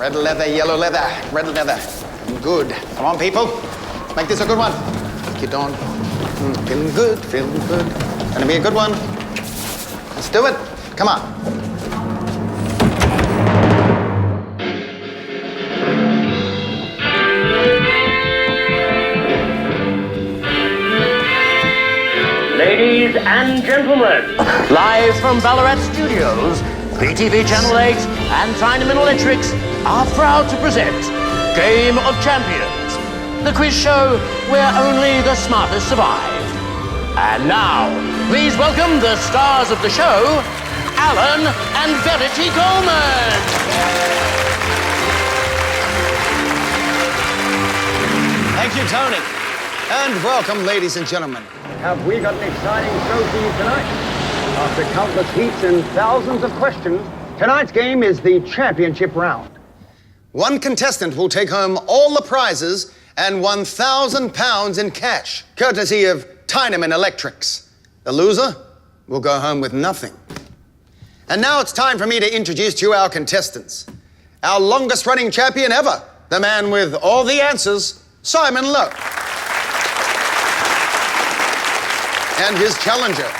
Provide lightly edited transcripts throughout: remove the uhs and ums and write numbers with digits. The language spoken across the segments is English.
Red leather, yellow leather, red leather. Good. Come on, people. Make this a good one. Keep it on. Feeling good, feeling good. Gonna be a good one. Let's do it. Come on. Ladies and gentlemen, live from Ballarat Studios, PTV Channel 8 and Chinaman Electrics are proud to present Game of Champions, the quiz show where only the smartest survive. And now, please welcome the stars of the show, Alan and Verity Coleman. Thank you, Tony. And welcome, ladies and gentlemen. Have we got an exciting show for you tonight? After countless heats and thousands of questions, tonight's game is the championship round. One contestant will take home all the prizes and £1,000 in cash, courtesy of Chinaman Electrics. The loser will go home with nothing. And now it's time for me to introduce to you our contestants. Our longest running champion ever, the man with all the answers, Simon Lowe. And his challenger,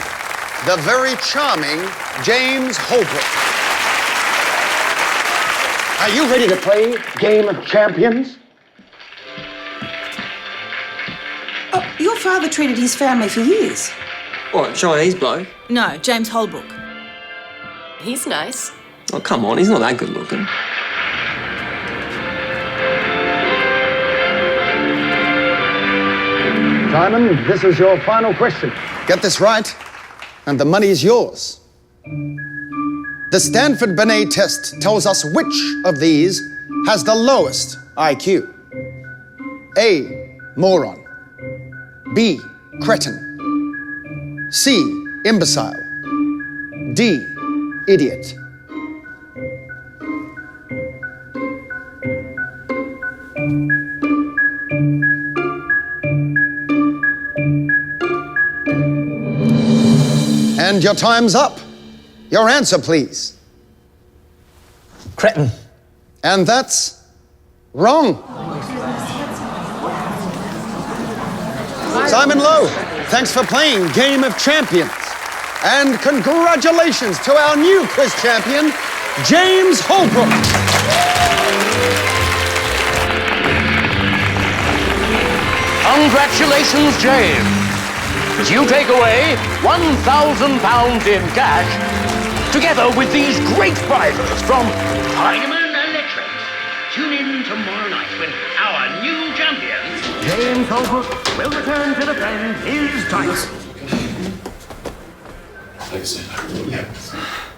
the very charming James Holbrook. Are you ready to play Game of Champions? Oh, your father treated his family for years. What, Chinese bloke? No, James Holbrook. He's nice. Oh, come on, he's not that good looking. Simon, this is your final question. Get this right, and the money is yours. The Stanford Binet test tells us which of these has the lowest IQ. A, moron. B, cretin. C, imbecile. D, idiot. And your time's up. Your answer, please. Cretin. And that's wrong. Simon Lowe, thanks for playing Game of Champions. And congratulations to our new quiz champion, James Holbrook. Congratulations, James. As you take away £1,000 in cash, together with these great prizes from Chinaman Electrics. Tune in tomorrow night when our new champion, James Holbrook, will return to defend his title. Like I said, I really have.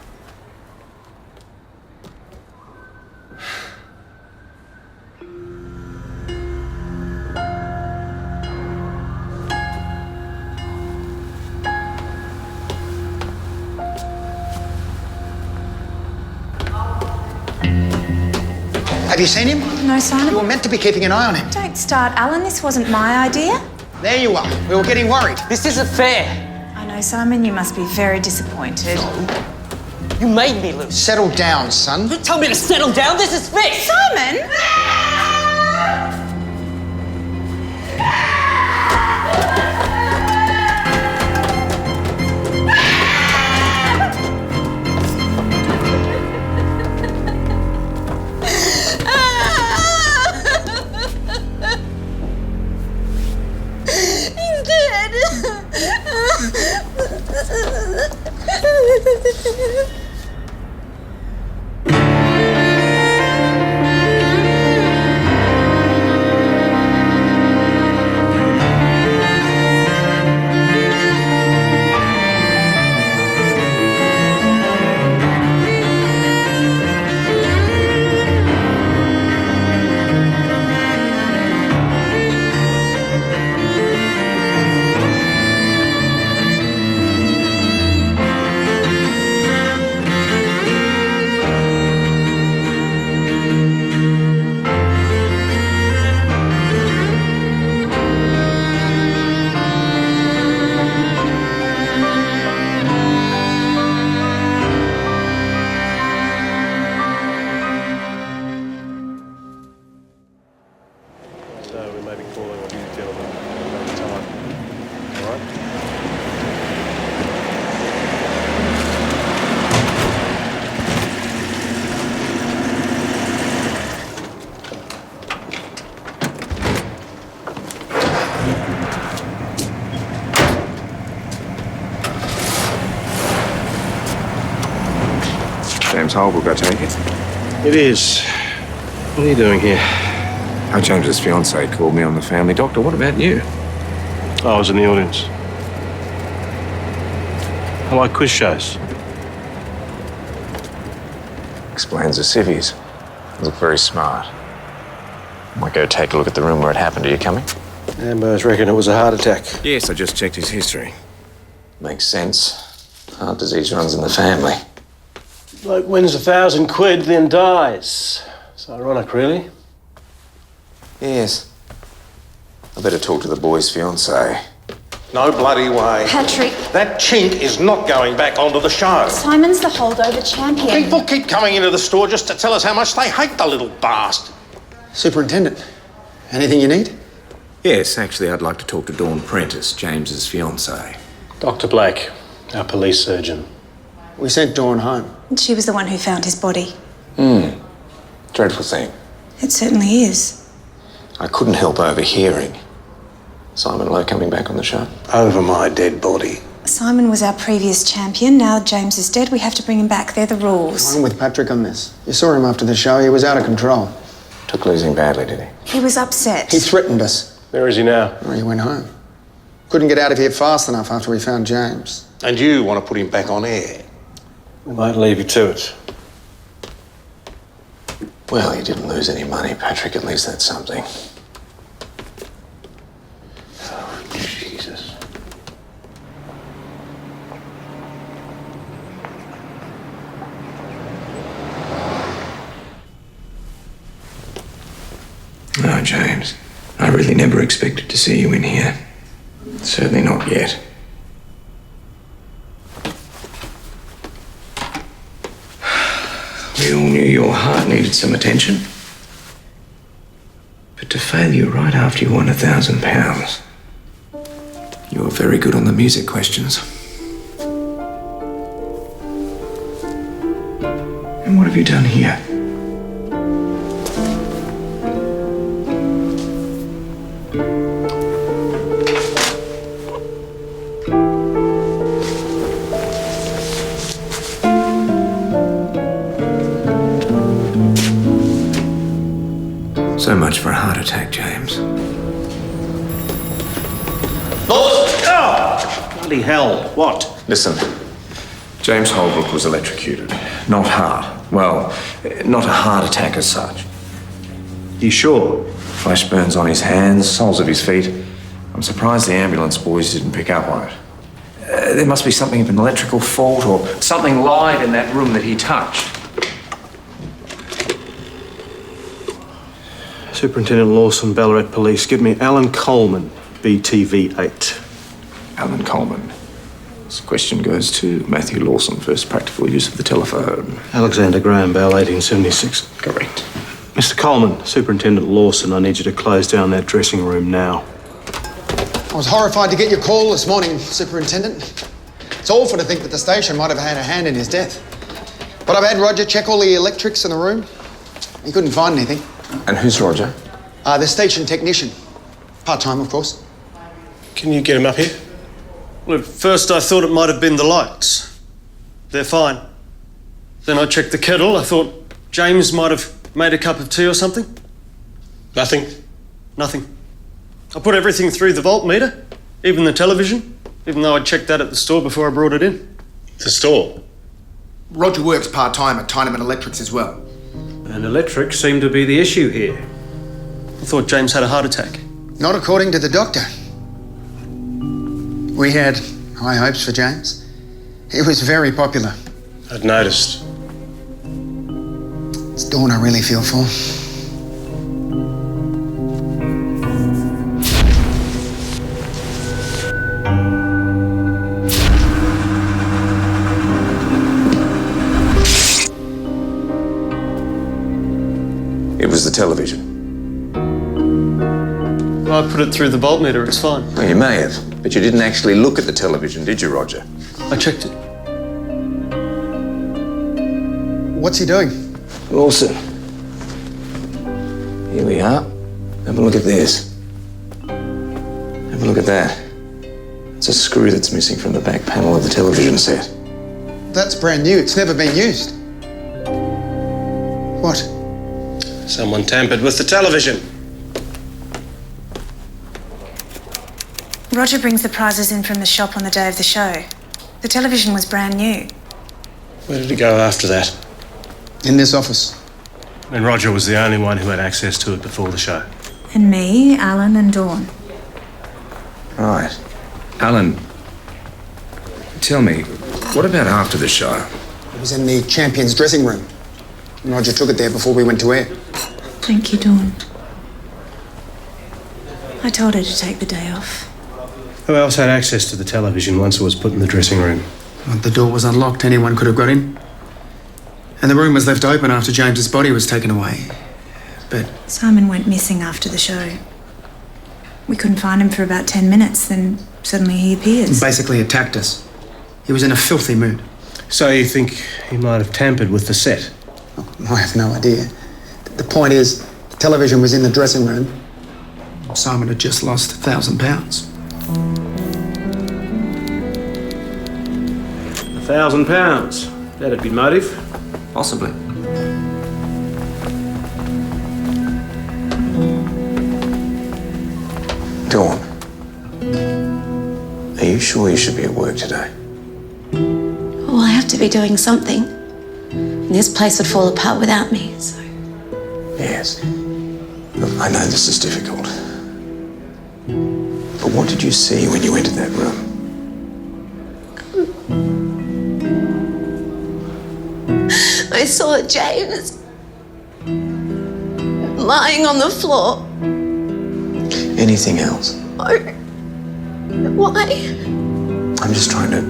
Have you seen him? No, Simon. You were meant to be keeping an eye on him. Don't start, Alan. This wasn't my idea. There you are. We were getting worried. This isn't fair. I know, Simon. You must be very disappointed. You made me lose. Settle down, son. Don't tell me to settle down. This is fair. Simon! Holbrook, I take it? It is. What are you doing here? Our James's fiancée called me on the family. Doctor, what about you? I was in the audience. I like quiz shows. Explains the civvies. Look very smart. Might go take a look at the room where it happened. Are you coming? Ambers reckon it was a heart attack. Yes, I just checked his history. Makes sense. Heart disease runs in the family. Bloke wins £1,000, then dies. It's ironic, really. Yes. I better talk to the boy's fiancée. No bloody way. Patrick. That chink is not going back onto the show. Simon's the holdover champion. People keep coming into the store just to tell us how much they hate the little bastard. Superintendent, anything you need? Yes, actually, I'd like to talk to Dawn Prentice, James's fiancée. Dr. Blake, our police surgeon. We sent Dawn home. She was the one who found his body. Dreadful thing. It certainly is. I couldn't help overhearing. Simon Lowe coming back on the show. Over my dead body. Simon was our previous champion. Now James is dead. We have to bring him back. They're the rules. I'm with Patrick on this. You saw him after the show. He was out of control. Took losing badly, did he? He was upset. He threatened us. Where is he now? Well, he went home. Couldn't get out of here fast enough after we found James. And you want to put him back on air? We might leave you to it. Well, he didn't lose any money, Patrick. At least that's something. Oh, Jesus. No, James. I really never expected to see you in here. Certainly not yet. We all knew your heart needed some attention. But to fail you right after you won £1,000. You were very good on the music questions. And what have you done here? So much for a heart attack, James. Bloody hell. What? Listen, James Holbrook was electrocuted. Not heart. Well, not a heart attack as such. You sure? Flash burns on his hands, soles of his feet. I'm surprised the ambulance boys didn't pick up on it. There must be something of an electrical fault or something lied in that room that he touched. Superintendent Lawson, Ballarat Police. Give me Alan Coleman, BTV8. Alan Coleman. This question goes to Matthew Lawson, first practical use of the telephone. Alexander Graham Bell, 1876. Correct. Mr. Coleman, Superintendent Lawson, I need you to close down that dressing room now. I was horrified to get your call this morning, Superintendent. It's awful to think that the station might have had a hand in his death. But I've had Roger check all the electrics in the room. He couldn't find anything. And who's Roger? The station technician. Part-time, of course. Can you get him up here? Well, at first I thought it might have been the lights. They're fine. Then I checked the kettle. I thought James might have made a cup of tea or something. Nothing? Nothing. I put everything through the voltmeter, even the television, even though I checked that at the store before I brought it in. The store? Roger works part-time at Tyneman Electrics as well. And electrics seem to be the issue here. I thought James had a heart attack. Not according to the doctor. We had high hopes for James. He was very popular. I'd noticed. It's Dawn I really feel for. It was the television. I put it through the voltmeter, it's fine. Well, you may have, but you didn't actually look at the television, did you, Roger? I checked it. What's he doing? Lawson. Here we are. Have a look at this. Have a look at that. It's a screw that's missing from the back panel of the television set. That's brand new. It's never been used. What? Someone tampered with the television. Roger brings the prizes in from the shop on the day of the show. The television was brand new. Where did he go after that? In this office. And Roger was the only one who had access to it before the show. And me, Alan and Dawn. Right. Alan, tell me, what about after the show? It was in the champion's dressing room. Roger took it there before we went to air. Thank you, Dawn. I told her to take the day off. Who else had access to the television once it was put in the dressing room? Well, the door was unlocked. Anyone could have got in. And the room was left open after James's body was taken away. But Simon went missing after the show. We couldn't find him for about 10 minutes, then suddenly he appears. Basically attacked us. He was in a filthy mood. So you think he might have tampered with the set? Oh, I have no idea. The point is, the television was in the dressing room. Simon had just lost £1,000. £1,000. That'd be motive. Possibly. Dawn, are you sure you should be at work today? Well, I have to be doing something. This place would fall apart without me, so... Yes. Look, I know this is difficult. But what did you see when you entered that room? I saw James lying on the floor. Anything else? Oh. Why? I'm just trying to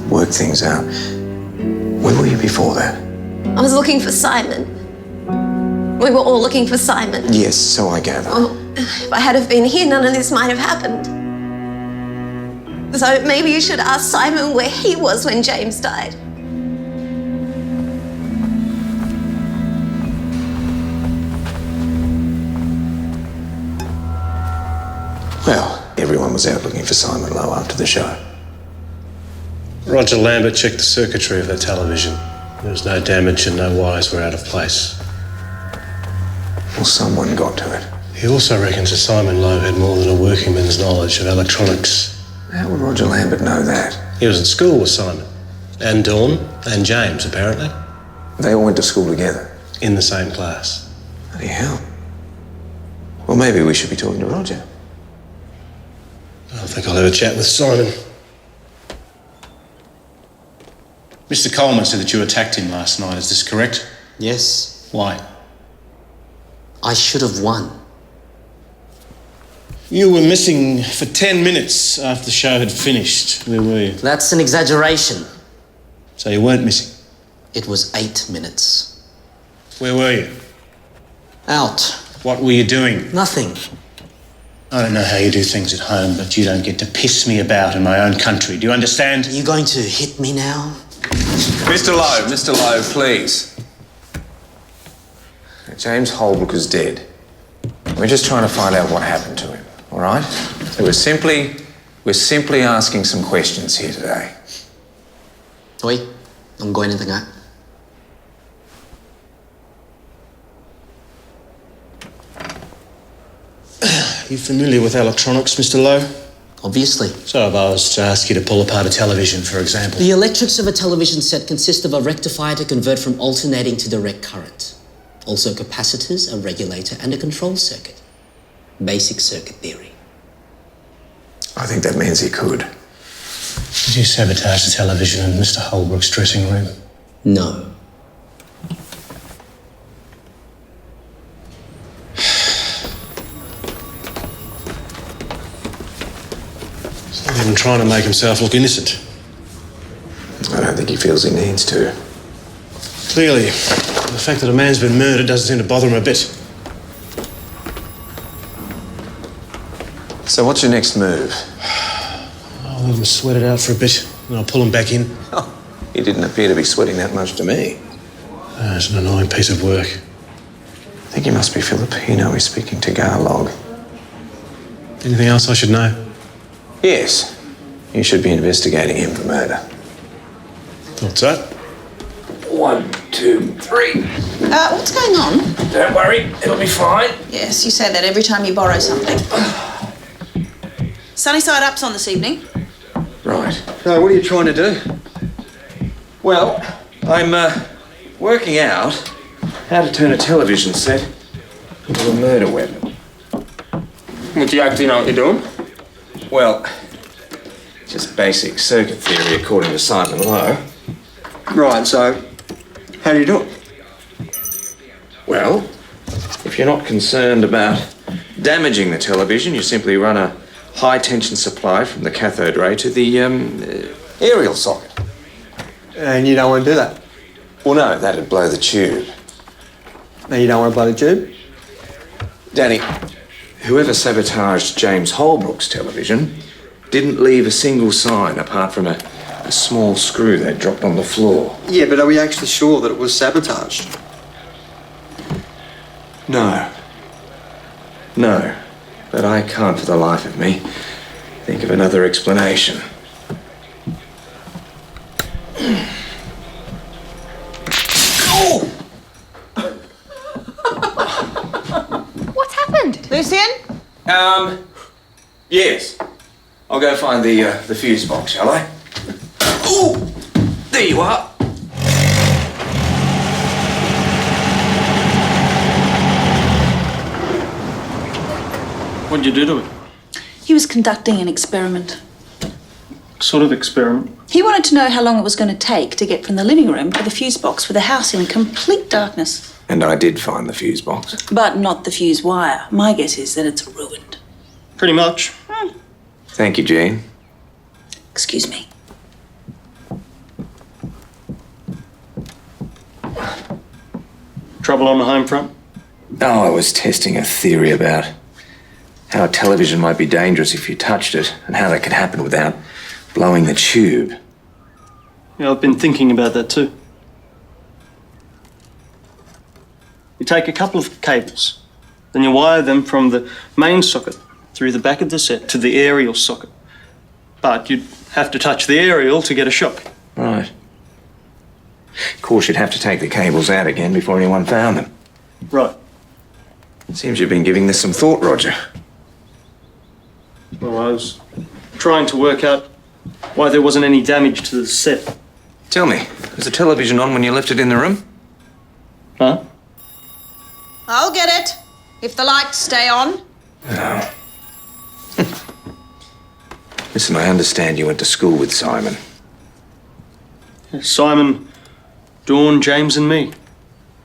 work things out. Where were you before that? I was looking for Simon. We were all looking for Simon. Yes, so I gather. Well, if I had have been here, none of this might have happened. So maybe you should ask Simon where he was when James died. Well, everyone was out looking for Simon Lowe after the show. Roger Lambert checked the circuitry of that television. There was no damage and no wires were out of place. Well, someone got to it. He also reckons that Simon Lowe had more than a workingman's knowledge of electronics. How would Roger Lambert know that? He was at school with Simon. And Dawn. And James, apparently. They all went to school together? In the same class. Bloody hell. Well, maybe we should be talking to Roger. I think I'll have a chat with Simon. Mr. Coleman said that you attacked him last night. Is this correct? Yes. Why? I should have won. You were missing for 10 minutes after the show had finished. Where were you? That's an exaggeration. So you weren't missing? It was 8 minutes. Where were you? Out. What were you doing? Nothing. I don't know how you do things at home, but you don't get to piss me about in my own country. Do you understand? Are you going to hit me now? Mr. Lowe, please. James Holbrook is dead. We're just trying to find out what happened to him, all right? So we're simply asking some questions here today. Oi, I'm going to nga. You familiar with electronics, Mr. Lowe? Obviously. So if I was to ask you to pull apart a television, for example. The electrics of a television set consist of a rectifier to convert from alternating to direct current. Also capacitors, a regulator, and a control circuit. Basic circuit theory. I think that means he could. Did you sabotage the television in Mr. Holbrook's dressing room? No. He's even trying to make himself look innocent. I don't think he feels he needs to. Clearly, the fact that a man's been murdered doesn't seem to bother him a bit. So what's your next move? I'll let him sweat it out for a bit, and I'll pull him back in. Oh, he didn't appear to be sweating that much to me. It's an annoying piece of work. I think he must be Filipino. He's speaking Tagalog. Anything else I should know? Yes. You should be investigating him for murder. Thought so. 1, 2, 3. What's going Don't worry, it'll be fine. Yes, you say that every time you borrow something. Sunny side up's on this evening. Right. So what are you trying to do? Well, I'm working out how to turn a television set into a murder weapon. What do you actually know what you're doing? Well, just basic circuit theory according to Simon Lowe. Right, so how do you do it? Well, if you're not concerned about damaging the television, you simply run a high-tension supply from the cathode ray to the aerial socket. And you don't want to do that? Well, no, that'd blow the tube. No, you don't want to blow the tube? Danny, whoever sabotaged James Holbrook's television didn't leave a single sign apart from a small screw they dropped on the floor. Yeah, but are we actually sure that it was sabotaged? No. No. But I can't for the life of me think of another explanation. What's happened? Lucien? Yes. I'll go find the fuse box, shall I? Ooh! There you are. What'd you do to it? He was conducting an experiment. Sort of experiment. He wanted to know how long it was going to take to get from the living room to the fuse box with the house in complete darkness. And I did find the fuse box. But not the fuse wire. My guess is that it's ruined. Pretty much. Thank you, Jean. Excuse me. Trouble on the home front? Oh, I was testing a theory about how a television might be dangerous if you touched it, and how that could happen without blowing the tube. Yeah, I've been thinking about that too. You take a couple of cables, then you wire them from the main socket through the back of the set to the aerial socket. But you'd have to touch the aerial to get a shock. Right. Of course, you'd have to take the cables out again before anyone found them. Right. Seems you've been giving this some thought, Roger. Well, I was trying to work out why there wasn't any damage to the set. Tell me, was the television on when you left it in the room? Huh? I'll get it. If the lights stay on. No. Listen, I understand you went to school with Simon. Simon, Dawn, James and me.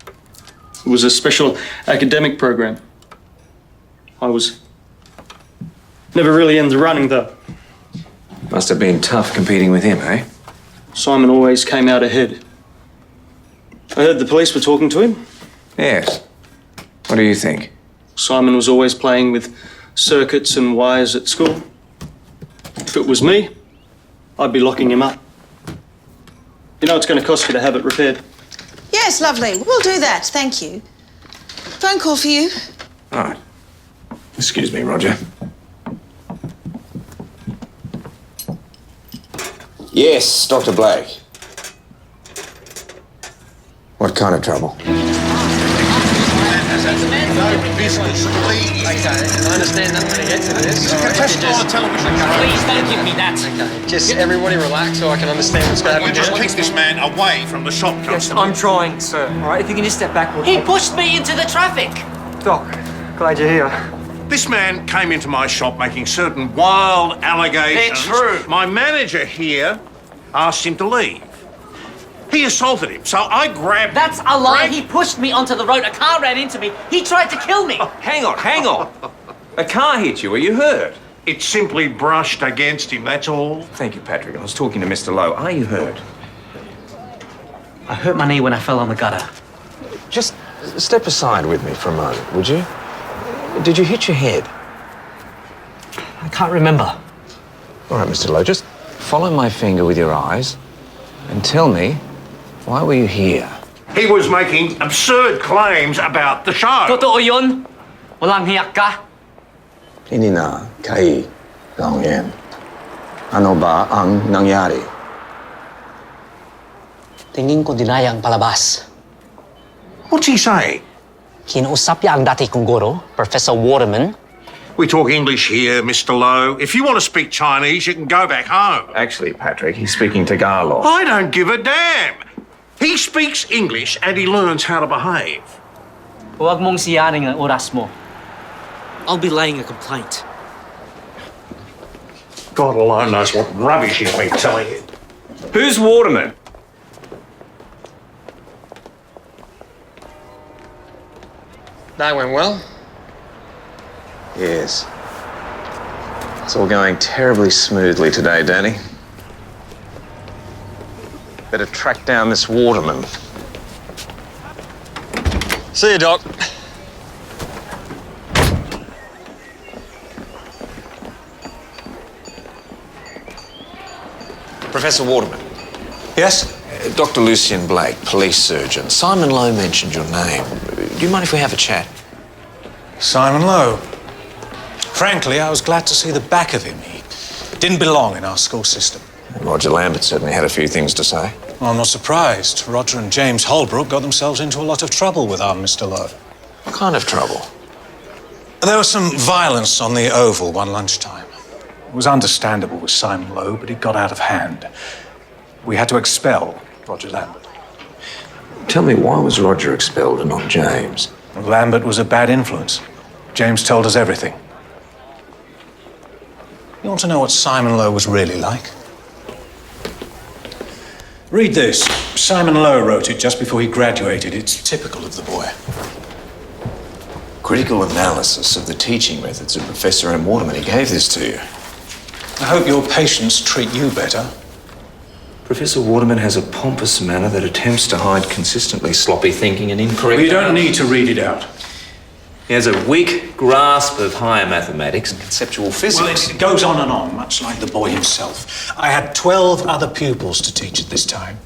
It was a special academic program. I was never really in the running, though. Must have been tough competing with him, eh? Simon always came out ahead. I heard the police were talking to him. Yes. What do you think? Simon was always playing with circuits and wires at school. If it was me, I'd be locking him up. You know it's going to cost you to have it repaired. Yes, lovely. We'll do that. Thank you. Phone call for you. All right. Excuse me, Roger. Yes, Dr. Blake. What kind of trouble? Business, please. I understand that when it gets into this. Just on the television. Please don't give me that. Okay. Just everybody relax so I can understand what's going on. Just keep this man away from the shop, Yes, I'm trying, sir. All right, if you can just step backward. He pushed me into the traffic. Doc, glad you're here. This man came into my shop making certain wild allegations. They're true. My manager here asked him to leave. He assaulted him, so I grabbed That's a lie. He pushed me onto the road. A car ran into me. He tried to kill me. Hang on. A car hit you. Are you hurt? It simply brushed against him, that's all. Thank you, Patrick. I was talking to Mr. Lowe. Are you hurt? I hurt my knee when I fell on the gutter. Just step aside with me for a moment, would you? Did you hit your head? I can't remember. All right, Mr. Lowe, just follow my finger with your eyes and tell me, why were you here? He was making absurd claims about the show. Totoo yun? Walang hiyak ka? Hindi na, Kai, Long yan. Ano ba ang nangyari? Tingin ko dinaya ang palabas. What's he saying? Kinausap niya ang dati kong guro, Professor Waterman. We talk English here, Mr. Lowe. If you want to speak Chinese, you can go back home. Actually, Patrick, he's speaking Tagalog. I don't give a damn. He speaks English and he learns how to behave. Huwag mong siyaring ang oras mo. I'll be laying a complaint. God alone knows what rubbish he'll be telling you. Who's Waterman? That went well. Yes. It's all going terribly smoothly today, Danny. Better track down this Waterman. See you, Doc. Professor Waterman. Yes? Dr. Lucien Blake, police surgeon. Simon Lowe mentioned your name. Do you mind if we have a chat? Simon Lowe. Frankly, I was glad to see the back of him. He didn't belong in our school system. Roger Lambert certainly had a few things to say. Well, I'm not surprised. Roger and James Holbrook got themselves into a lot of trouble with our Mr. Lowe. What kind of trouble? There was some violence on the Oval one lunchtime. It was understandable with Simon Lowe, but it got out of hand. We had to expel Roger Lambert. Tell me, why was Roger expelled and not James? Lambert was a bad influence. James told us everything. You want to know what Simon Lowe was really like? Read this. Simon Lowe wrote it just before he graduated. It's typical of the boy. Critical analysis of the teaching methods of Professor M. Waterman. He gave this to you. I hope your patients treat you better. Professor Waterman has a pompous manner that attempts to hide consistently sloppy thinking and incorrect... We don't need to read it out. He has a weak grasp of higher mathematics and conceptual physics. Well, it goes on and on, much like the boy himself. I had 12 other pupils to teach at this time.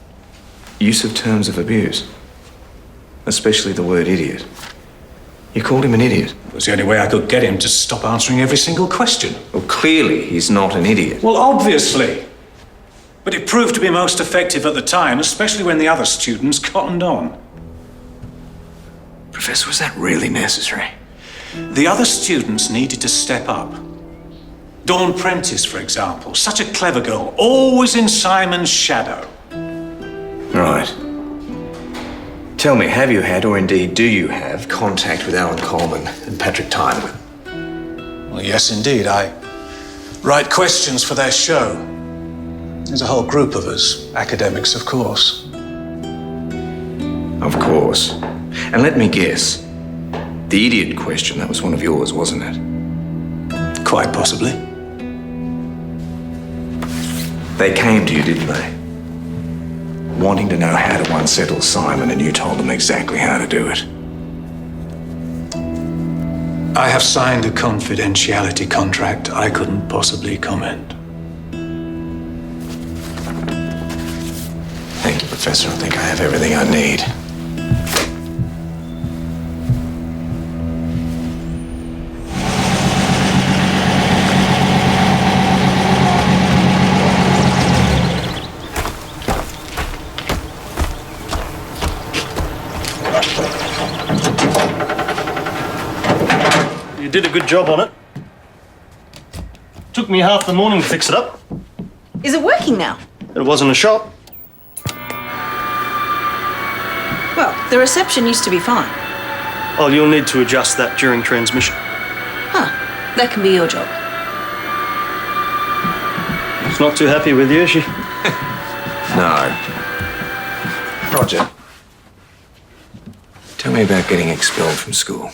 Use of terms of abuse, especially the word idiot. You called him an idiot. It was the only way I could get him to stop answering every single question. Well, clearly he's not an idiot. Well, obviously. But it proved to be most effective at the time, especially when the other students cottoned on. Professor, was that really necessary? The other students needed to step up. Dawn Prentice, for example, such a clever girl, always in Simon's shadow. Right. Tell me, have you had, or indeed do you have, contact with Alan Coleman and Patrick Tyneman? Well, yes, indeed. I write questions for their show. There's a whole group of us, academics, of course. Of course. And let me guess, the idiot question, that was one of yours, wasn't it? Quite possibly. They came to you, didn't they? Wanting to know how to unsettle Simon, and you told them exactly how to do it. I have signed a confidentiality contract. I couldn't possibly comment. Thank you, Professor. I think I have everything I need. You did a good job on it. Took me half the morning to fix it up. Is it working now? It wasn't a shop. Well, the reception used to be fine. Oh, you'll need to adjust that during transmission. Huh. That can be your job. She's not too happy with you, is she? No. Roger, tell me about getting expelled from school.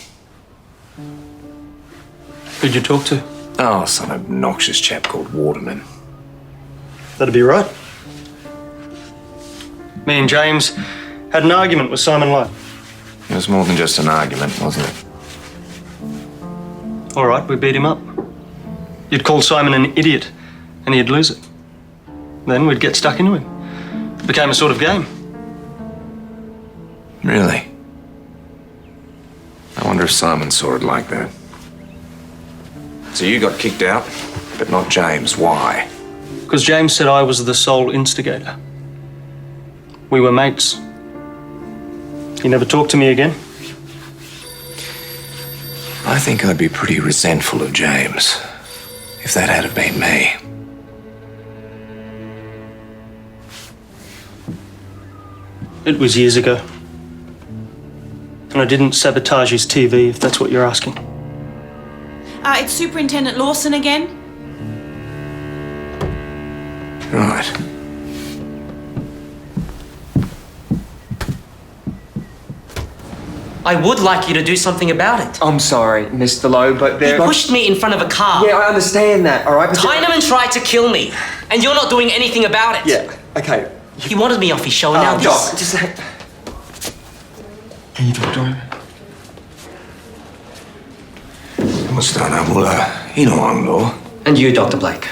Who'd you talk to? Oh, some obnoxious chap called Waterman. That'd be right. Me and James had an argument with Simon Lowe. It was more than just an argument, wasn't it? All right, we beat him up. You'd call Simon an idiot, and he'd lose it. Then we'd get stuck into him. It became a sort of game. Really? I wonder if Simon saw it like that. So you got kicked out, but not James. Why? Because James said I was the sole instigator. We were mates. He never talked to me again. I think I'd be pretty resentful of James if that had have been me. It was years ago. And I didn't sabotage his TV, if that's what you're asking. It's Superintendent Lawson again. Right. I would like you to do something about it. I'm sorry, Mr. Lowe, but He pushed me in front of a car. Yeah, I understand that, all right? Tyneman tried to kill me, and you're not doing anything about it. Yeah, okay. He wanted me off his show, and now this. Doc, just... Can you talk to him? Mustana mula ino law. And you, Dr. Blake.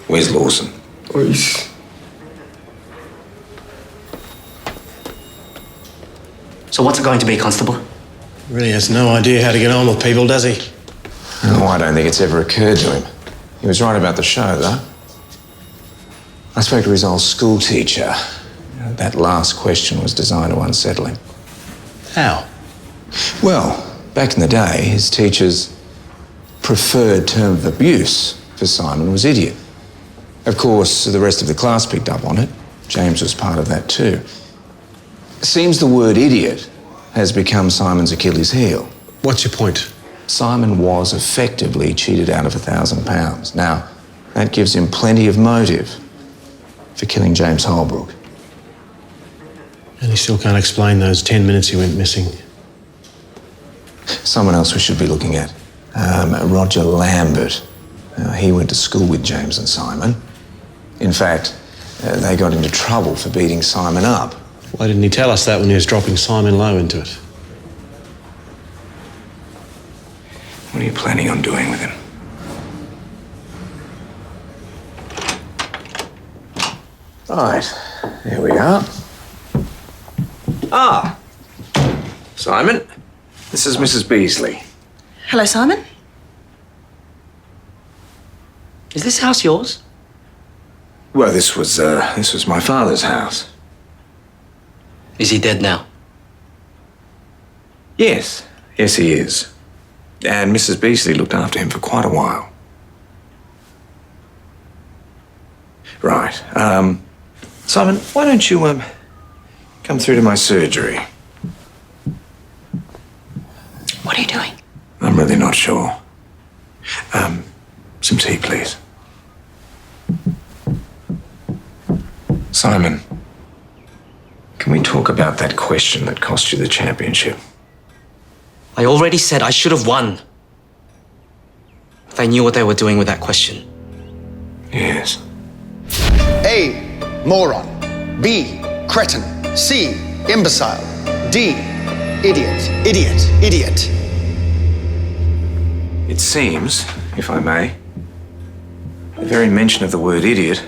Where's Lawson? Oh, he's... So what's it going to be, Constable? Really has no idea how to get on with people, does he? No, I don't think it's ever occurred to him. He was right about the show, though. I spoke to his old school teacher. That last question was designed to unsettle him. How? Well, back in the day, his teacher's preferred term of abuse for Simon was idiot. Of course, the rest of the class picked up on it. James was part of that too. Seems the word idiot has become Simon's Achilles heel. What's your point? Simon was effectively cheated out of £1,000. Now, that gives him plenty of motive for killing James Holbrook. And he still can't explain those 10 minutes he went missing. Someone else we should be looking at. Roger Lambert. He went to school with James and Simon. In fact, they got into trouble for beating Simon up. Why didn't he tell us that when he was dropping Simon Lowe into it? What are you planning on doing with him? Right, here we are. Ah, Simon, this is Mrs. Beasley. Hello, Simon. Is this house yours? Well, this was my father's house. Is he dead now? Yes, yes he is. And Mrs. Beasley looked after him for quite a while. Right, Simon, why don't you, come through to my surgery? What are you doing? I'm really not sure. Some tea, please. Simon, can we talk about that question that cost you the championship? I already said I should have won. They knew what they were doing with that question. Yes. A, moron. B, cretin. C, imbecile. D, idiot, idiot, idiot. It seems, if I may, the very mention of the word idiot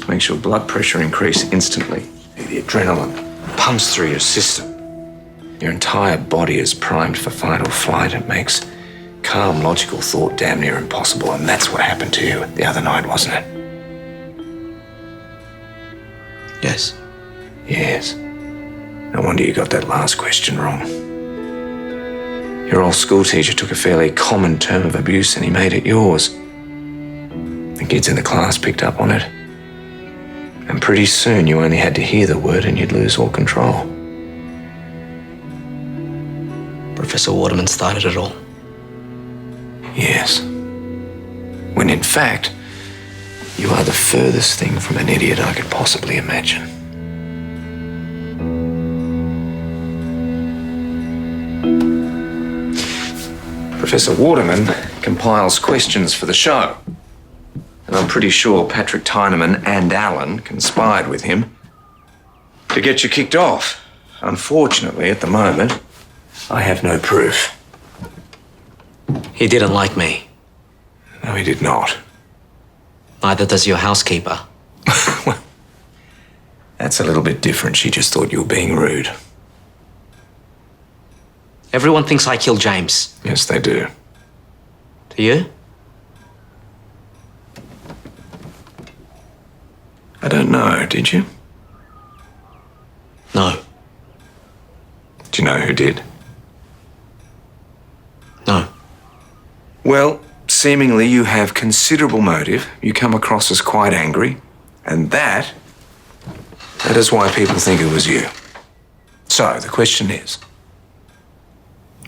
makes your blood pressure increase instantly. The adrenaline pumps through your system. Your entire body is primed for fight or flight. It makes calm, logical thought damn near impossible, and that's what happened to you the other night, wasn't it? Yes. Yes. No wonder you got that last question wrong. Your old school teacher took a fairly common term of abuse and he made it yours. The kids in the class picked up on it. And pretty soon you only had to hear the word and you'd lose all control. Professor Waterman started it all. Yes. When in fact, you are the furthest thing from an idiot I could possibly imagine. Professor Waterman compiles questions for the show. And I'm pretty sure Patrick Tyneman and Alan conspired with him to get you kicked off. Unfortunately, at the moment, I have no proof. He didn't like me. No, he did not. Neither does your housekeeper. Well, that's a little bit different. She just thought you were being rude. Everyone thinks I killed James. Yes, they do. Do you? I don't know, did you? No. Do you know who did? Well, seemingly you have considerable motive. You come across as quite angry. And that is why people think it was you. So, the question is,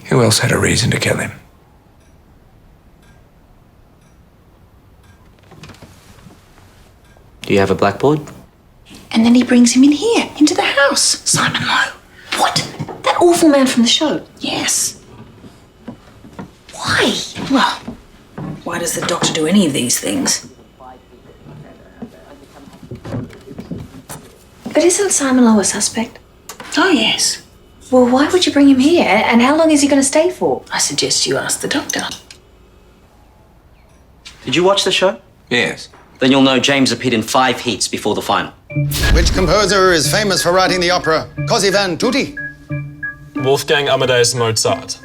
who else had a reason to kill him? Do you have a blackboard? And then he brings him in here, into the house. Simon Lowe. What? That awful man from the show? Yes. Why? Well, why does the doctor do any of these things? But isn't Simon Lowe a suspect? Oh, yes. Well, why would you bring him here? And how long is he going to stay for? I suggest you ask the doctor. Did you watch the show? Yes. Then you'll know James appeared in 5 heats before the final. Which composer is famous for writing the opera Così fan tutti? Wolfgang Amadeus Mozart.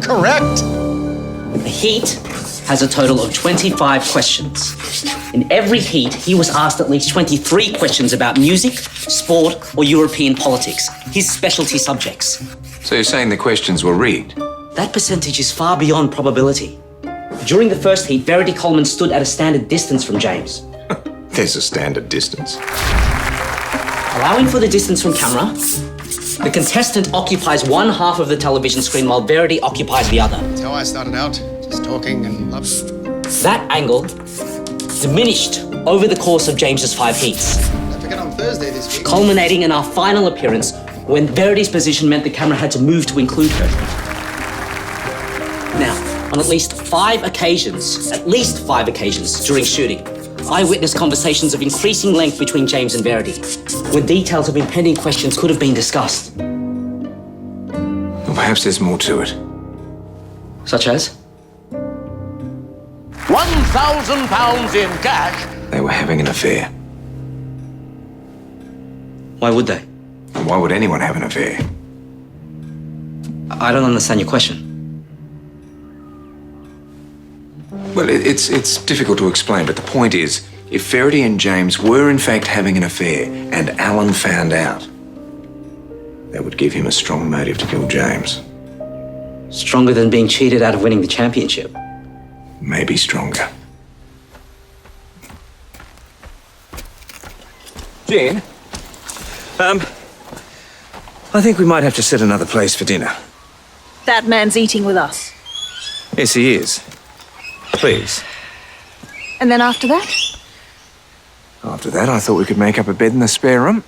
Correct. A heat has a total of 25 questions. In every heat, he was asked at least 23 questions about music, sport, or European politics, his specialty subjects. So you're saying the questions were rigged? That percentage is far beyond probability. During the first heat, Verity Coleman stood at a standard distance from James. There's a standard distance. Allowing for the distance from camera, the contestant occupies one half of the television screen while Verity occupies the other. That's how I started out, just talking and love. That angle diminished over the course of James's 5 heats, Don't forget on Thursday this week. culminating in our final appearance when Verity's position meant the camera had to move to include her. Now, on at least five occasions during shooting, I witnessed conversations of increasing length between James and Verity, when details of impending questions could have been discussed. Well, perhaps there's more to it. Such as? £1,000 in cash. They were having an affair. Why would they? And why would anyone have an affair? I don't understand your question. Well, it's difficult to explain, but the point is, if Verity and James were in fact having an affair and Alan found out, that would give him a strong motive to kill James. Stronger than being cheated out of winning the championship. Maybe stronger. Jean, I think we might have to set another place for dinner. That man's eating with us. Yes, he is. Please. And then after that? After that, I thought we could make up a bed in the spare room.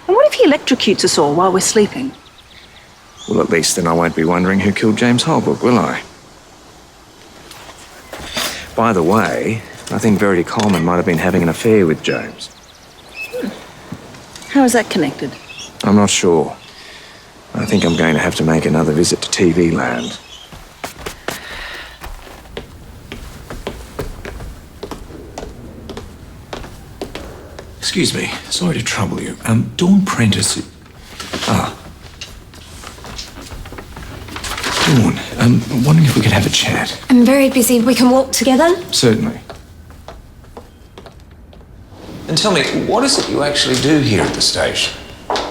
And what if he electrocutes us all while we're sleeping? Well, at least then I won't be wondering who killed James Holbrook, will I? By the way, I think Verity Coleman might have been having an affair with James. How is that connected? I'm not sure. I think I'm going to have to make another visit to TV Land. Excuse me, sorry to trouble you. Dawn Prentice. Dawn, I'm wondering if we could have a chat. I'm very busy. We can walk together? Certainly. And tell me, what is it you actually do here at the station?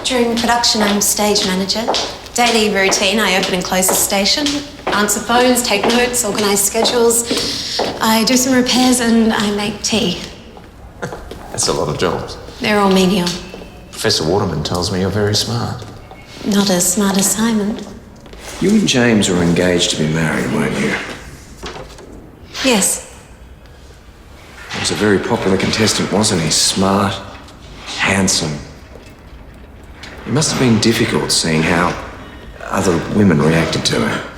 During production, I'm stage manager. Daily routine, I open and close the station, answer phones, take notes, organise schedules. I do some repairs and I make tea. That's a lot of jobs. They're all menial. Professor Waterman tells me you're very smart. Not as smart as Simon. You and James were engaged to be married, weren't you? Yes. He was a very popular contestant, wasn't he? Smart, handsome. It must have been difficult seeing how other women reacted to him.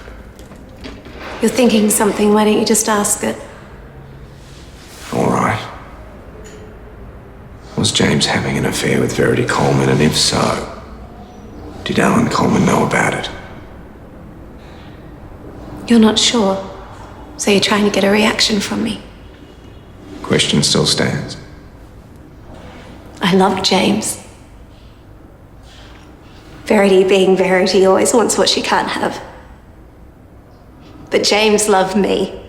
You're thinking something, why don't you just ask it? All right. Was James having an affair with Verity Coleman, and if so, did Alan Coleman know about it? You're not sure, so you're trying to get a reaction from me. Question still stands. I love James. Verity being Verity always wants what she can't have. But James loved me.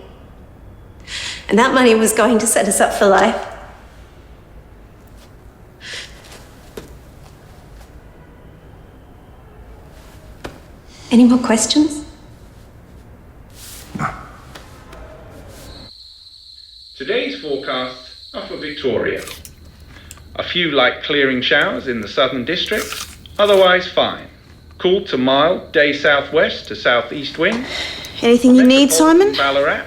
And that money was going to set us up for life. Any more questions? forecasts are for Victoria. A few light clearing showers in the southern district, otherwise fine. Cool to mild, day southwest to southeast wind. Anything you need, Simon? Ballarat.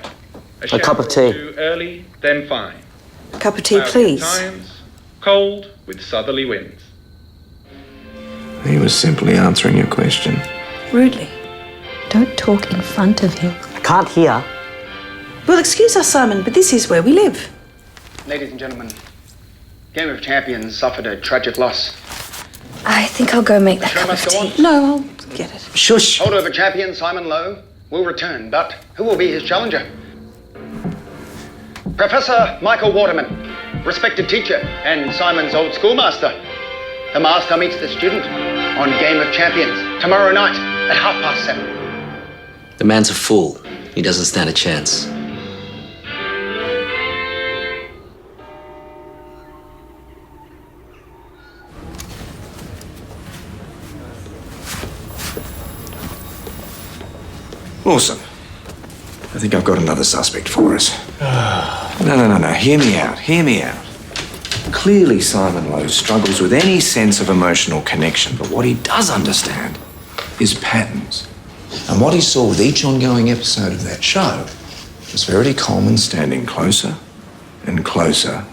A cup of tea. Too early, then fine. A cup of tea, Cloudy please. at times, cold with southerly winds. He was simply answering your question. Rudely. Don't talk in front of him. I can't hear. Well, excuse us, Simon, but this is where we live. Ladies and gentlemen, Game of Champions suffered a tragic loss. I think I'll go make that Show cup of must go tea. on. No, I'll get it. Shush. Holdover champion Simon Lowe will return, but who will be his challenger? Professor Michael Waterman, respected teacher and Simon's old schoolmaster. The master meets the student on Game of Champions tomorrow night at 7:30. The man's a fool. He doesn't stand a chance. Awesome. I think I've got another suspect for us. No. Hear me out. Clearly, Simon Lowe struggles with any sense of emotional connection, but what he does understand is patterns. And what he saw with each ongoing episode of that show was Verity Coleman standing closer and closer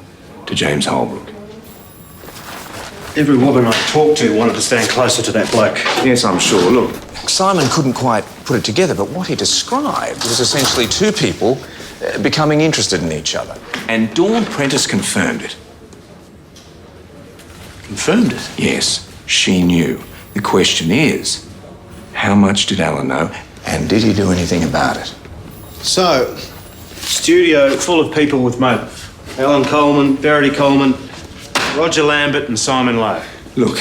to James Holbrook. Every woman I talked to wanted to stand closer to that bloke. Yes, I'm sure. Look, Simon couldn't quite put it together, but what he described was essentially two people becoming interested in each other. And Dawn Prentice confirmed it. Confirmed it? Yes, she knew. The question is, how much did Alan know, and did he do anything about it? So, studio full of people with motive. Alan Coleman, Verity Coleman, Roger Lambert and Simon Lowe. Look,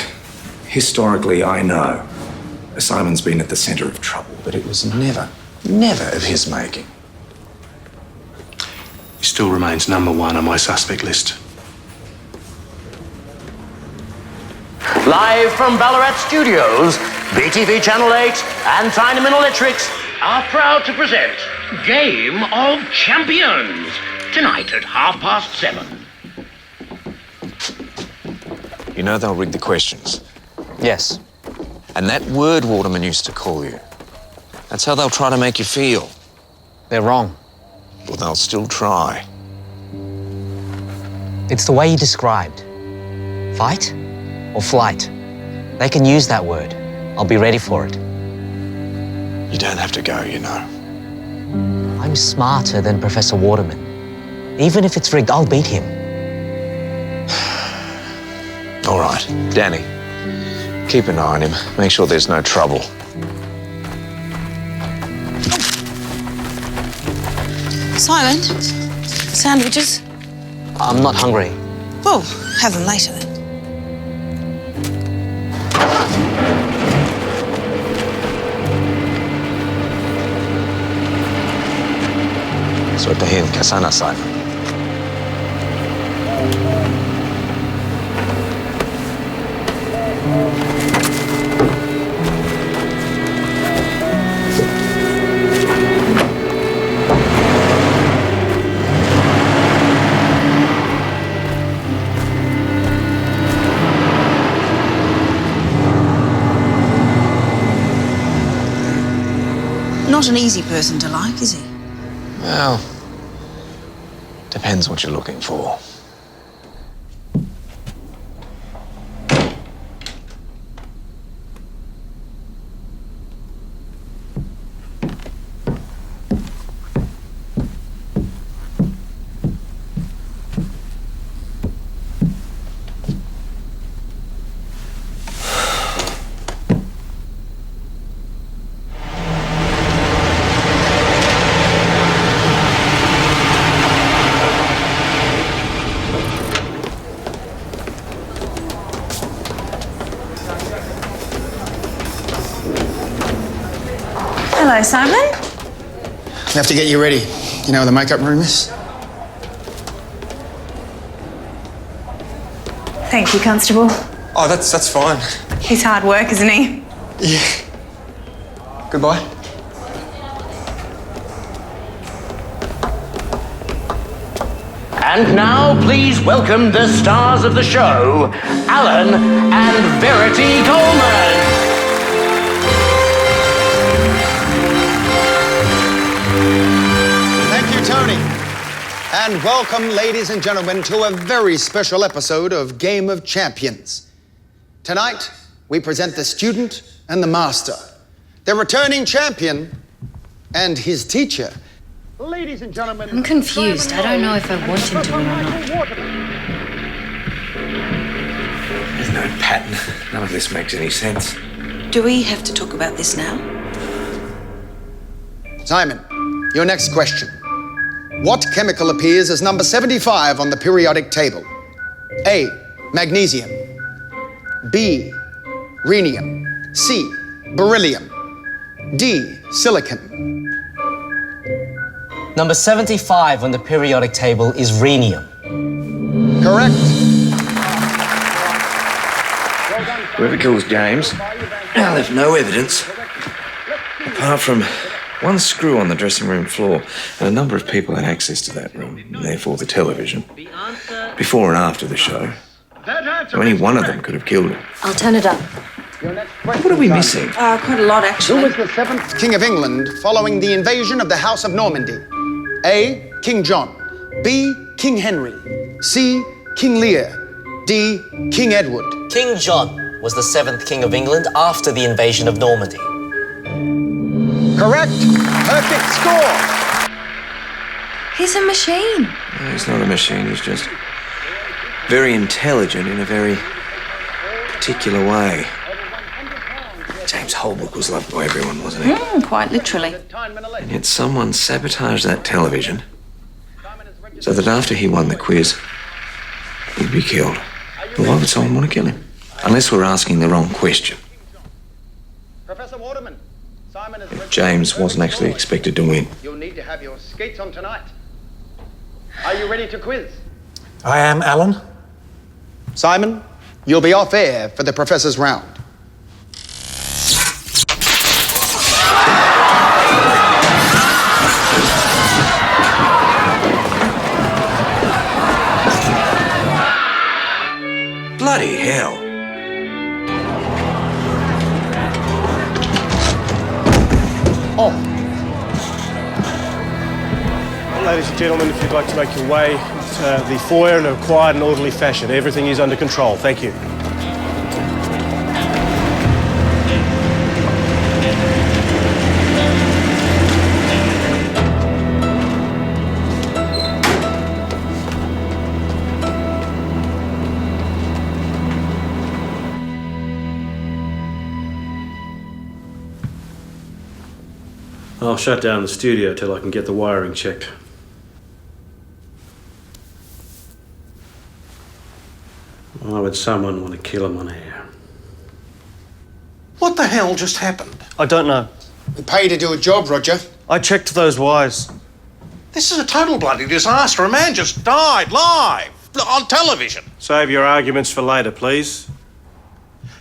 historically, I know Simon's been at the centre of trouble, but it was never of his making. He still remains number one on my suspect list. Live from Ballarat Studios, BTV Channel 8 and Tyneman Electrics are proud to present Game of Champions, tonight at 7:30. You know they'll rig the questions. Yes. And that word Waterman used to call you. That's how they'll try to make you feel. They're wrong. Well, they'll still try. It's the way you described. Fight or flight. They can use that word. I'll be ready for it. You don't have to go, you know. I'm smarter than Professor Waterman. Even if it's rigged, I'll beat him. All right, Danny, keep an eye on him. Make sure there's no trouble. Simon, sandwiches? I'm not hungry. Well, have them later then. Suertehin ka sana, Simon. Not an easy person to like, is he? Well, depends what you're looking for. Hello, Simon. We have to get you ready. You know where the makeup room is? Thank you, Constable. Oh, that's fine. He's hard work, isn't he? Yeah. Goodbye. And now, please welcome the stars of the show, Alan and Verity Coleman. Thank you, Tony. And welcome, ladies and gentlemen, to a very special episode of Game of Champions. Tonight, we present the student and the master, the returning champion and his teacher. Ladies and gentlemen, I'm confused. I don't know if I want him to win or not. There's no pattern. None of this makes any sense. Do we have to talk about this now? Simon, your next question. What chemical appears as number 75 on the periodic table? A, magnesium. B, rhenium. C, beryllium. D, silicon. Number 75 on the periodic table is rhenium. Correct. Whoever kills James left no evidence apart from one screw on the dressing room floor, and a number of people had access to that room, and therefore the television, before and after the show. So any one of them could have killed him. I'll turn it up. What are we missing? Quite a lot, actually. Who was the 7th King of England following the invasion of the House of Normandy? A, King John. B, King Henry. C, King Lear. D, King Edward. King John was the 7th King of England after the invasion of Normandy. Correct. Perfect score. He's a machine. No, he's not a machine, he's just very intelligent in a very particular way. James' whole book was loved by everyone, wasn't it? Quite literally. And yet someone sabotaged that television so that after he won the quiz, he'd be killed. Well, why would someone want to kill him? Unless we're asking the wrong question. Professor Waterman, Simon is ready. James wasn't actually expected to win. You'll need to have your skates on tonight. Are you ready to quiz? I am, Alan. Simon, you'll be off air for the professor's round. Bloody hell. Oh. Well, ladies and gentlemen, if you'd like to make your way to the foyer in a quiet and orderly fashion, everything is under control. Thank you. I'll shut down the studio till I can get the wiring checked. Why would someone want to kill him on air? What the hell just happened? I don't know. We pay you to do a job, Roger. I checked those wires. This is a total bloody disaster. A man just died live on television. Save your arguments for later, please.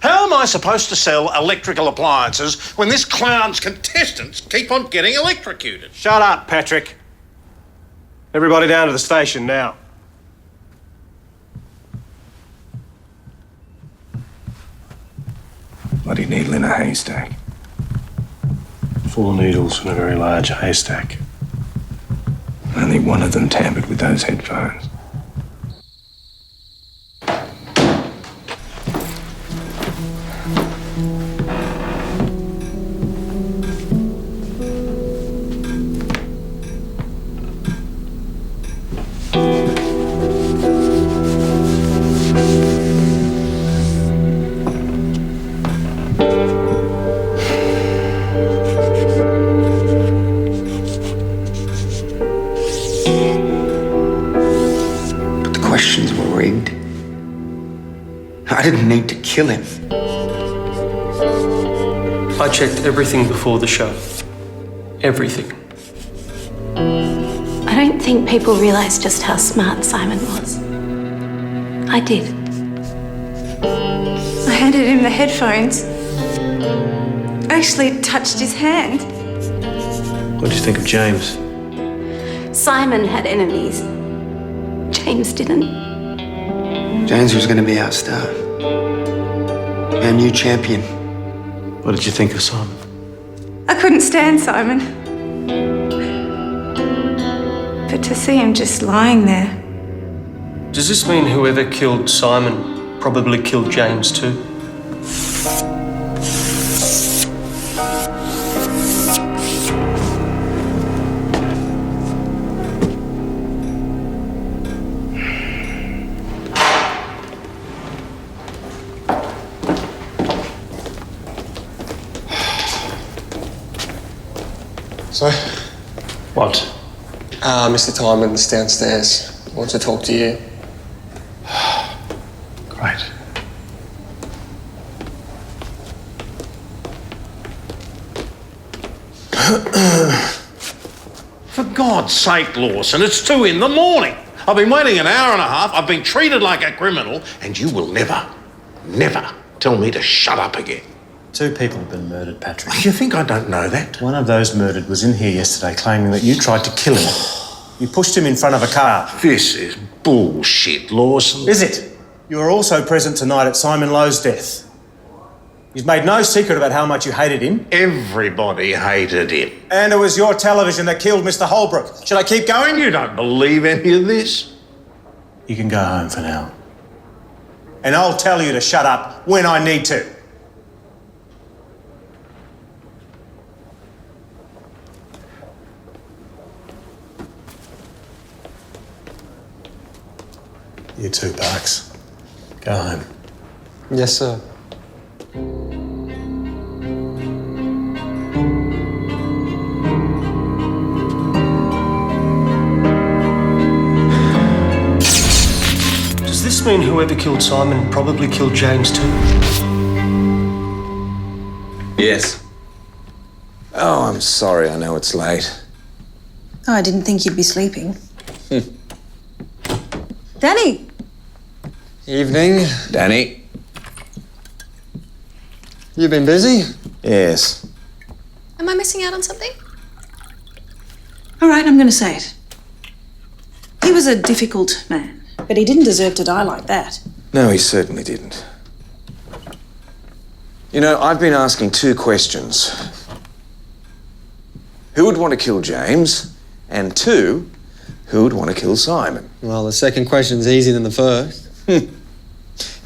How am I supposed to sell electrical appliances when this clown's contestants keep on getting electrocuted? Shut up, Patrick. Everybody down to the station now. Bloody needle in a haystack. 4 needles in a very large haystack. Only one of them tampered with those headphones. I didn't need to kill him. I checked everything before the show. Everything. I don't think people realise just how smart Simon was. I did. I handed him the headphones. I actually touched his hand. What do you think of James? Simon had enemies. James didn't. James was going to be our star. Our new champion. What did you think of Simon? I couldn't stand Simon. But to see him just lying there. Does this mean whoever killed Simon probably killed James too? So? What? Mr. Timon's downstairs. Wants to talk to you. Great. For God's sake, Lawson, it's 2 in the morning. I've been waiting an hour and a half. I've been treated like a criminal, and you will never tell me to shut up again. 2 people have been murdered, Patrick. You think I don't know that? One of those murdered was in here yesterday claiming that you tried to kill him. You pushed him in front of a car. This is bullshit, Lawson. Is it? You were also present tonight at Simon Lowe's death. You've made no secret about how much you hated him. Everybody hated him. And it was your television that killed Mr. Holbrook. Should I keep going? You don't believe any of this? You can go home for now. And I'll tell you to shut up when I need to. You too, Parks. Go home. Yes, sir. Does this mean whoever killed Simon probably killed James too? Yes. Oh, I'm sorry. I know it's late. Oh, I didn't think you'd be sleeping. Danny! Evening. Danny? You been busy? Yes. Am I missing out on something? All right, I'm going to say it. He was a difficult man, but he didn't deserve to die like that. No, he certainly didn't. You know, I've been asking 2 questions. Who would want to kill James? And 2, who would want to kill Simon? Well, the second question's easier than the first.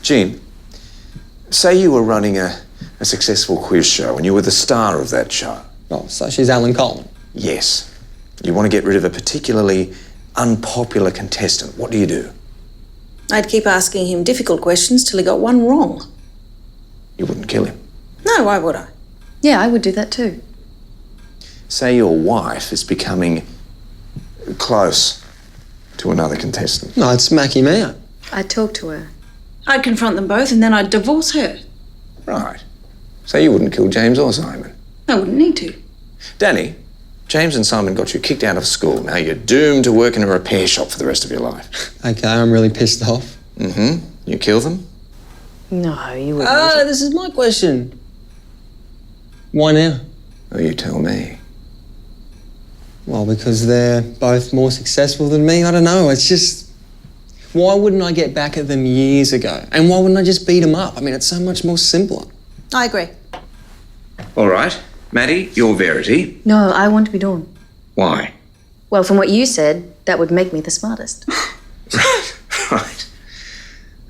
Jean, say you were running a successful quiz show and you were the star of that show. Oh, so she's Alan Coleman? Yes. You want to get rid of a particularly unpopular contestant. What do you do? I'd keep asking him difficult questions till he got one wrong. You wouldn't kill him. No, why would I? Yeah, I would do that too. Say your wife is becoming close to another contestant. No, I'd smack him out. I'd talk to her. I'd confront them both and then I'd divorce her. Right. So you wouldn't kill James or Simon. I wouldn't need to. Danny, James and Simon got you kicked out of school. Now you're doomed to work in a repair shop for the rest of your life. Okay, I'm really pissed off. Mm-hmm. You kill them? No, you wouldn't. Ah, this is my question. Why now? Oh, you tell me. Well, because they're both more successful than me. I don't know. It's just... Why wouldn't I get back at them years ago? And why wouldn't I just beat them up? I mean, it's so much more simpler. I agree. All right. Maddie, your Verity. No, I want to be Dawn. Why? Well, from what you said, that would make me the smartest. Right.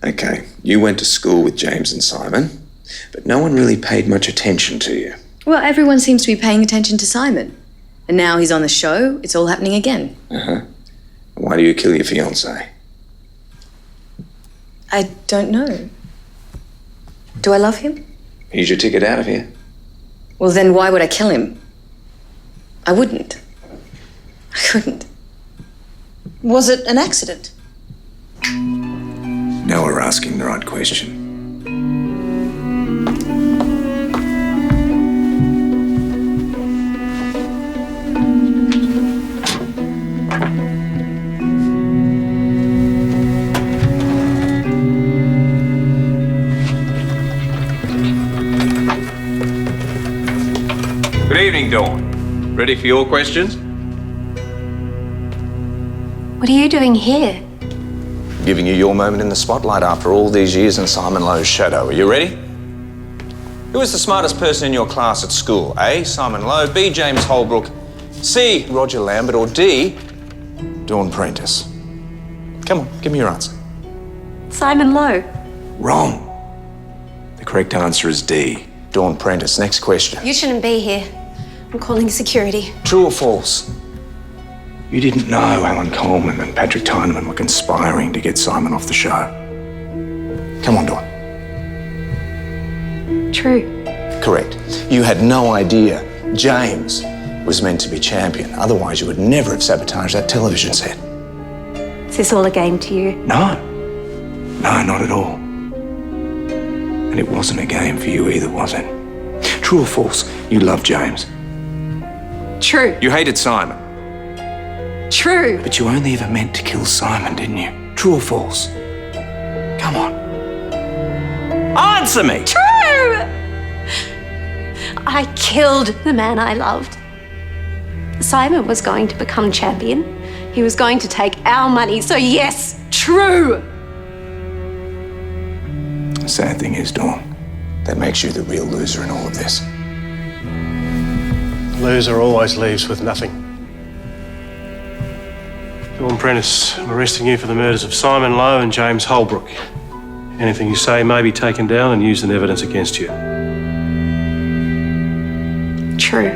Okay. You went to school with James and Simon, but no one really paid much attention to you. Well, everyone seems to be paying attention to Simon. And now he's on the show, it's all happening again. Uh-huh. Why do you kill your fiancé? I don't know. Do I love him? Here's your ticket out of here. Well, then why would I kill him? I wouldn't. I couldn't. Was it an accident? Now we're asking the right question. Good evening, Dawn. Ready for your questions? What are you doing here? giving you your moment in the spotlight after all these years in Simon Lowe's shadow. Are you ready? Who was the smartest person in your class at school? A, Simon Lowe, B, James Holbrook, C, Roger Lambert, or D, Dawn Prentice? Come on, give me your answer. Simon Lowe. Wrong. The correct answer is D, Dawn Prentice. Next question. You shouldn't be here. I'm calling security. True or false? You didn't know Alan Coleman and Patrick Tyneman were conspiring to get Simon off the show. Come on, Dawn. True. Correct. You had no idea James was meant to be champion. Otherwise, you would never have sabotaged that television set. Is this all a game to you? No. No, not at all. And it wasn't a game for you either, was it? True or false? You loved James. True. You hated Simon. True. But you only ever meant to kill Simon, didn't you? True or false? Come on. Answer me! True! I killed the man I loved. Simon was going to become champion. He was going to take our money, so yes, true! The sad thing is, Dawn, that makes you the real loser in all of this. Loser always leaves with nothing. Dawn Prentice, I'm arresting you for the murders of Simon Lowe and James Holbrook. Anything you say may be taken down and used in evidence against you. True.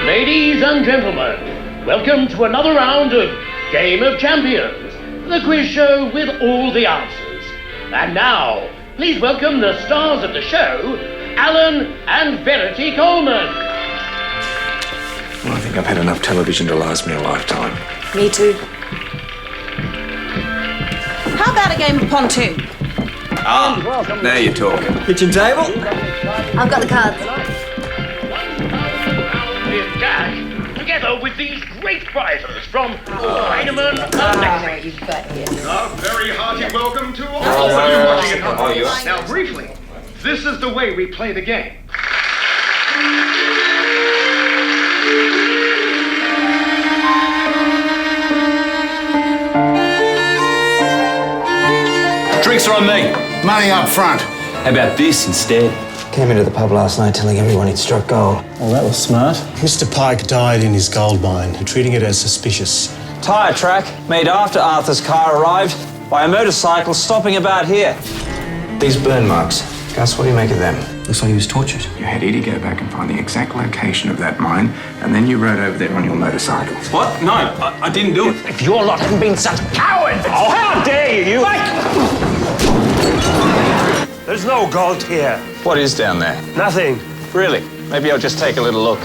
Ladies and gentlemen, welcome to another round of Game of Champions, the quiz show with all the answers. And now, please welcome the stars of the show, Alan and Verity Coleman. Well, I think I've had enough television to last me a lifetime. Me too. How about a game of pontoon? Ah, now you're talking. Kitchen table? I've got the cards. In cash, together with these great prizes from Heinemann Electric. A very hearty welcome to all of you watching at home. Now, briefly, this is the way we play the game. Drinks are on me. Money up front. How about this instead? Came into the pub last night telling everyone he'd struck gold. Well, that was smart. Mr. Pike died in his gold mine, treating it as suspicious. Tyre track made after Arthur's car arrived by a motorcycle stopping about here. These burn marks, Gus, what do you make of them? Looks like he was tortured. You had Edie go back and find the exact location of that mine, and then you rode over there on your motorcycle. What? No, I didn't do it. If your lot hadn't been such cowards! Oh, how dare you! There's no gold here. What is down there? Nothing. Really? Maybe I'll just take a little look.